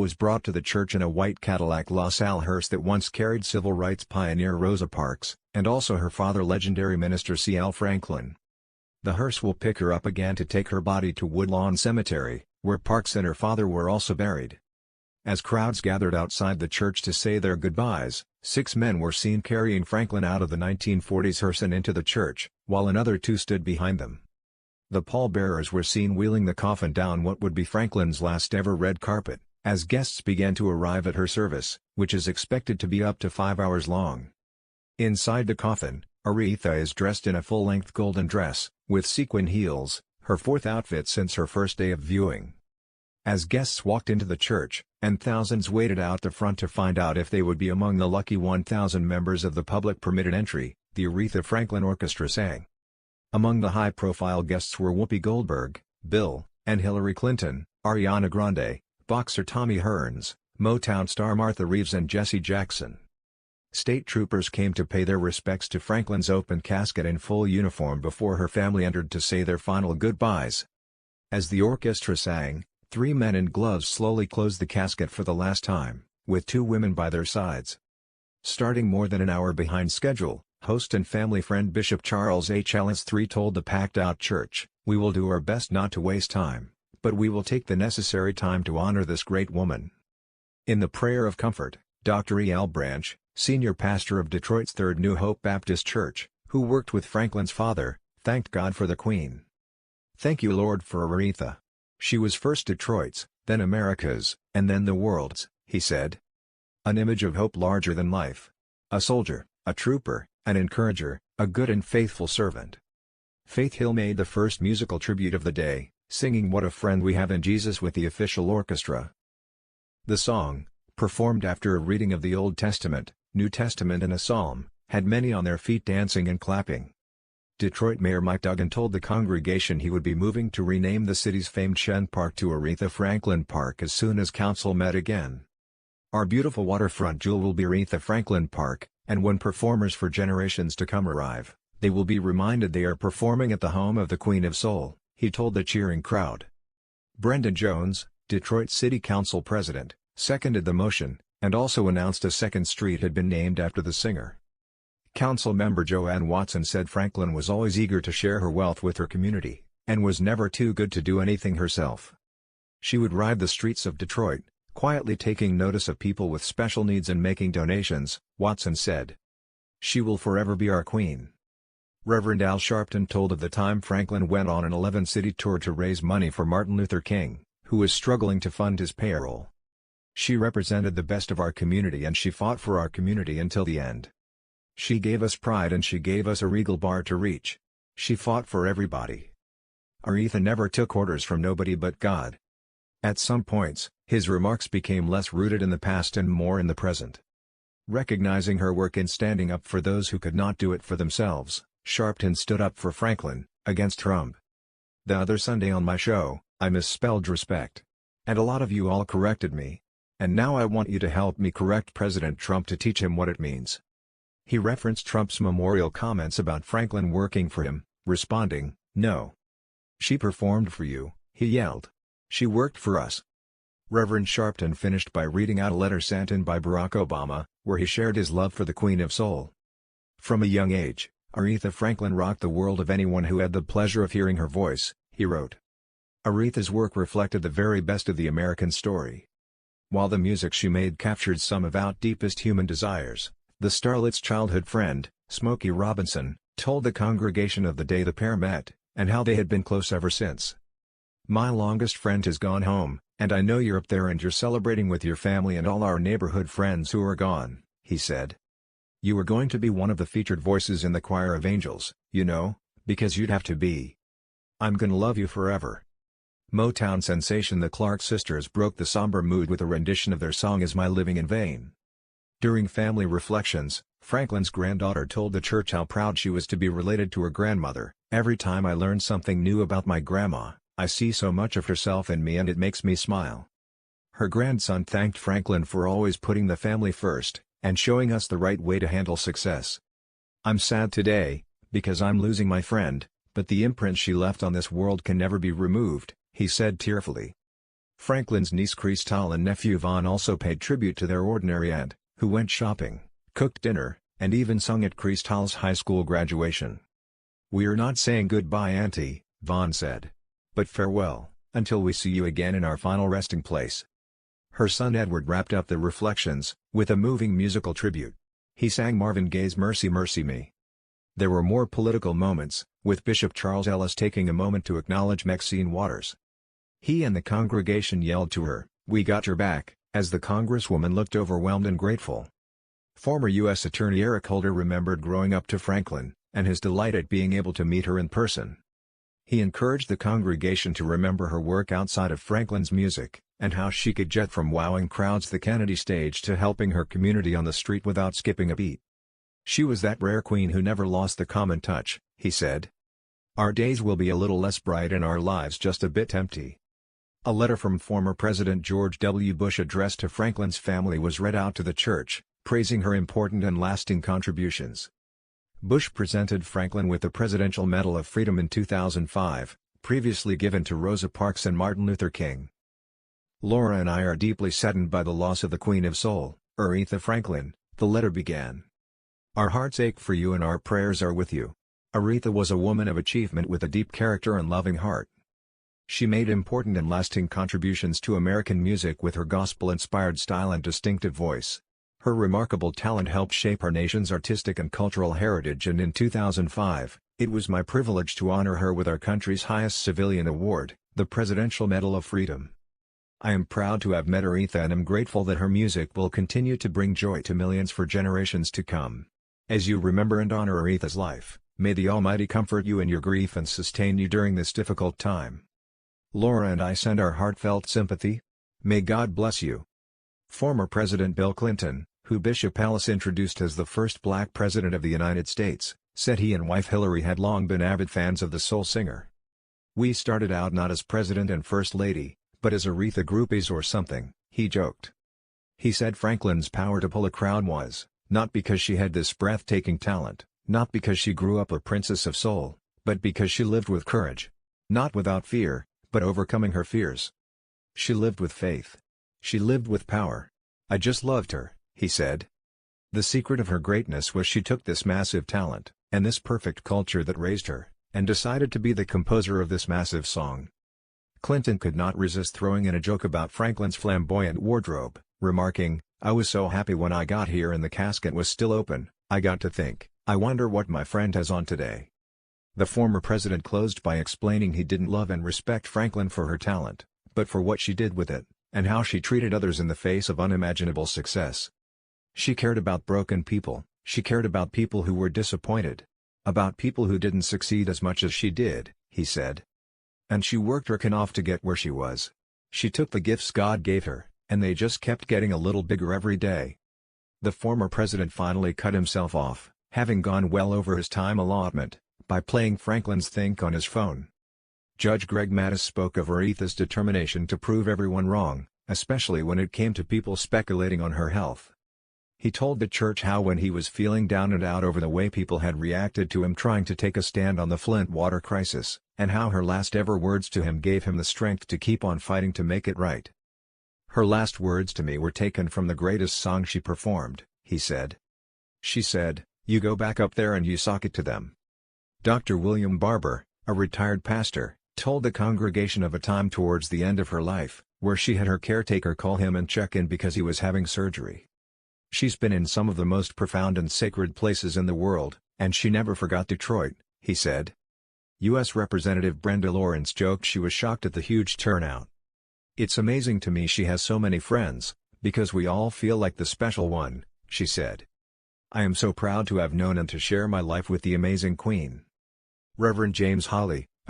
was brought to the church in a white Cadillac LaSalle hearse that once carried civil rights pioneer Rosa Parks, and also her father, legendary minister C.L. Franklin. The hearse will pick her up again to take her body to Woodlawn Cemetery, where Parks and her father were also buried. As crowds gathered outside the church to say their goodbyes, 6 men were seen carrying Franklin out of the 1940s hearse and into the church, while another 2 stood behind them. The pallbearers were seen wheeling the coffin down what would be Franklin's last ever red carpet, as guests began to arrive at her service, which is expected to be up to 5 hours long. Inside the coffin, Aretha is dressed in a full-length golden dress, with sequin heels, her 4th outfit since her first day of viewing. As guests walked into the church, and thousands waited out the front to find out if they would be among the lucky 1,000 members of the public permitted entry, the Aretha Franklin Orchestra sang. Among the high-profile guests were Whoopi Goldberg, Bill, and Hillary Clinton, Ariana Grande, boxer Tommy Hearns, Motown star Martha Reeves and Jesse Jackson. State troopers came to pay their respects to Franklin's open casket in full uniform before her family entered to say their final goodbyes. As the orchestra sang, 3 men in gloves slowly closed the casket for the last time, with 2 women by their sides. Starting more than an hour behind schedule, host and family friend Bishop Charles H. Ellis III told the packed-out church, "We will do our best not to waste time, but we will take the necessary time to honor this great woman." In the prayer of comfort, Dr. E. L. Branch, senior pastor of Detroit's Third New Hope Baptist Church, who worked with Franklin's father, thanked God for the Queen. "Thank you, Lord, for Aretha. She was first Detroit's, then America's, and then the world's," he said. "An image of hope larger than life. A soldier, a trooper, an encourager, a good and faithful servant." Faith Hill made the first musical tribute of the day, singing "What a Friend We Have in Jesus" with the official orchestra. The song, performed after a reading of the Old Testament, New Testament and a psalm, had many on their feet dancing and clapping. Detroit Mayor Mike Duggan told the congregation he would be moving to rename the city's famed Shen Park to Aretha Franklin Park as soon as council met again. "Our beautiful waterfront jewel will be Aretha Franklin Park, and when performers for generations to come arrive, they will be reminded they are performing at the home of the Queen of Soul," he told the cheering crowd. Brendan Jones, Detroit City Council president, seconded the motion, and also announced a second street had been named after the singer. Council member Joanne Watson said Franklin was always eager to share her wealth with her community, and was never too good to do anything herself. She would ride the streets of Detroit, quietly taking notice of people with special needs and making donations, Watson said. "She will forever be our queen." Reverend Al Sharpton told of the time Franklin went on an 11-city tour to raise money for Martin Luther King, who was struggling to fund his payroll. "She represented the best of our community and she fought for our community until the end. She gave us pride and she gave us a regal bar to reach. She fought for everybody." Aretha never took orders from nobody but God. At some points, his remarks became less rooted in the past and more in the present. Recognizing her work in standing up for those who could not do it for themselves, Sharpton stood up for Franklin, against Trump. "The other Sunday on my show, I misspelled respect. And a lot of you all corrected me. And now I want you to help me correct President Trump to teach him what it means." He referenced Trump's memorial comments about Franklin working for him, responding, "No. She performed for you," he yelled. "She worked for us." Reverend Sharpton finished by reading out a letter sent in by Barack Obama, where he shared his love for the Queen of Soul. "From a young age, Aretha Franklin rocked the world of anyone who had the pleasure of hearing her voice," he wrote. Aretha's work reflected the very best of the American story. While the music she made captured some of our deepest human desires, the starlet's childhood friend, Smokey Robinson, told the congregation of the day the pair met, and how they had been close ever since. "My longest friend has gone home, and I know you're up there and you're celebrating with your family and all our neighborhood friends who are gone," he said. "You are going to be one of the featured voices in the choir of angels, you know, because you'd have to be. I'm gonna love you forever." Motown sensation the Clark sisters broke the somber mood with a rendition of their song "Is My Living in Vain?" During family reflections, Franklin's granddaughter told the church how proud she was to be related to her grandmother. "Every time I learn something new about my grandma, I see so much of herself in me and it makes me smile." Her grandson thanked Franklin for always putting the family first, and showing us the right way to handle success. "I'm sad today, because I'm losing my friend, but the imprint she left on this world can never be removed," he said tearfully. Franklin's niece Cristal and nephew Vaughn also paid tribute to their ordinary aunt, who went shopping, cooked dinner, and even sung at Cristal's high school graduation. "We're not saying goodbye, Auntie," Vaughn said. "But farewell, until we see you again in our final resting place." Her son Edward wrapped up the reflections with a moving musical tribute. He sang Marvin Gaye's "Mercy Mercy Me." There were more political moments, with Bishop Charles Ellis taking a moment to acknowledge Maxine Waters. He and the congregation yelled to her, "We got your back," as the congresswoman looked overwhelmed and grateful. Former U.S. Attorney Eric Holder remembered growing up to Franklin, and his delight at being able to meet her in person. He encouraged the congregation to remember her work outside of Franklin's music, and how she could jet from wowing crowds the Kennedy stage to helping her community on the street without skipping a beat. "She was that rare queen who never lost the common touch," he said. "Our days will be a little less bright and our lives just a bit empty." A letter from former President George W. Bush addressed to Franklin's family was read out to the church, praising her important and lasting contributions. Bush presented Franklin with the Presidential Medal of Freedom in 2005, previously given to Rosa Parks and Martin Luther King. "Laura and I are deeply saddened by the loss of the Queen of Soul, Aretha Franklin," the letter began. "Our hearts ache for you and our prayers are with you. Aretha was a woman of achievement with a deep character and loving heart. She made important and lasting contributions to American music with her gospel-inspired style and distinctive voice. Her remarkable talent helped shape our nation's artistic and cultural heritage, and in 2005, it was my privilege to honor her with our country's highest civilian award, the Presidential Medal of Freedom. I am proud to have met Aretha and am grateful that her music will continue to bring joy to millions for generations to come. As you remember and honor Aretha's life, may the Almighty comfort you in your grief and sustain you during this difficult time. Laura and I send our heartfelt sympathy. May God bless you." Former President Bill Clinton, who Bishop Ellis introduced as the first black president of the United States, said he and wife Hillary had long been avid fans of the soul singer. "We started out not as president and first lady, but as Aretha groupies or something," he joked. He said Franklin's power to pull a crowd was, not because she had this breathtaking talent, not because she grew up a princess of soul, but because she lived with courage. Not without fear, but overcoming her fears. She lived with faith. She lived with power. "I just loved her," he said. The secret of her greatness was she took this massive talent, and this perfect culture that raised her, and decided to be the composer of this massive song. Clinton could not resist throwing in a joke about Franklin's flamboyant wardrobe, remarking, "I was so happy when I got here and the casket was still open, I got to think, I wonder what my friend has on today." The former president closed by explaining he didn't love and respect Franklin for her talent, but for what she did with it, and how she treated others in the face of unimaginable success. She cared about broken people, she cared about people who were disappointed. About people who didn't succeed as much as she did, he said. And she worked her can off to get where she was. She took the gifts God gave her, and they just kept getting a little bigger every day. The former president finally cut himself off, having gone well over his time allotment, by playing Franklin's Think on his phone. Judge Greg Mattis spoke of Aretha's determination to prove everyone wrong, especially when it came to people speculating on her health. He told the church how when he was feeling down and out over the way people had reacted to him trying to take a stand on the Flint water crisis, and how her last ever words to him gave him the strength to keep on fighting to make it right. "Her last words to me were taken from the greatest song she performed," he said. She said, "You go back up there and you sock it to them." Dr. William Barber, a retired pastor, told the congregation of a time towards the end of her life, where she had her caretaker call him and check in because he was having surgery. "She's been in some of the most profound and sacred places in the world, and she never forgot Detroit," he said. U.S. Representative Brenda Lawrence joked she was shocked at the huge turnout. "It's amazing to me she has so many friends, because we all feel like the special one," she said. "I am so proud to have known and to share my life with the amazing Queen." Reverend James Hawley,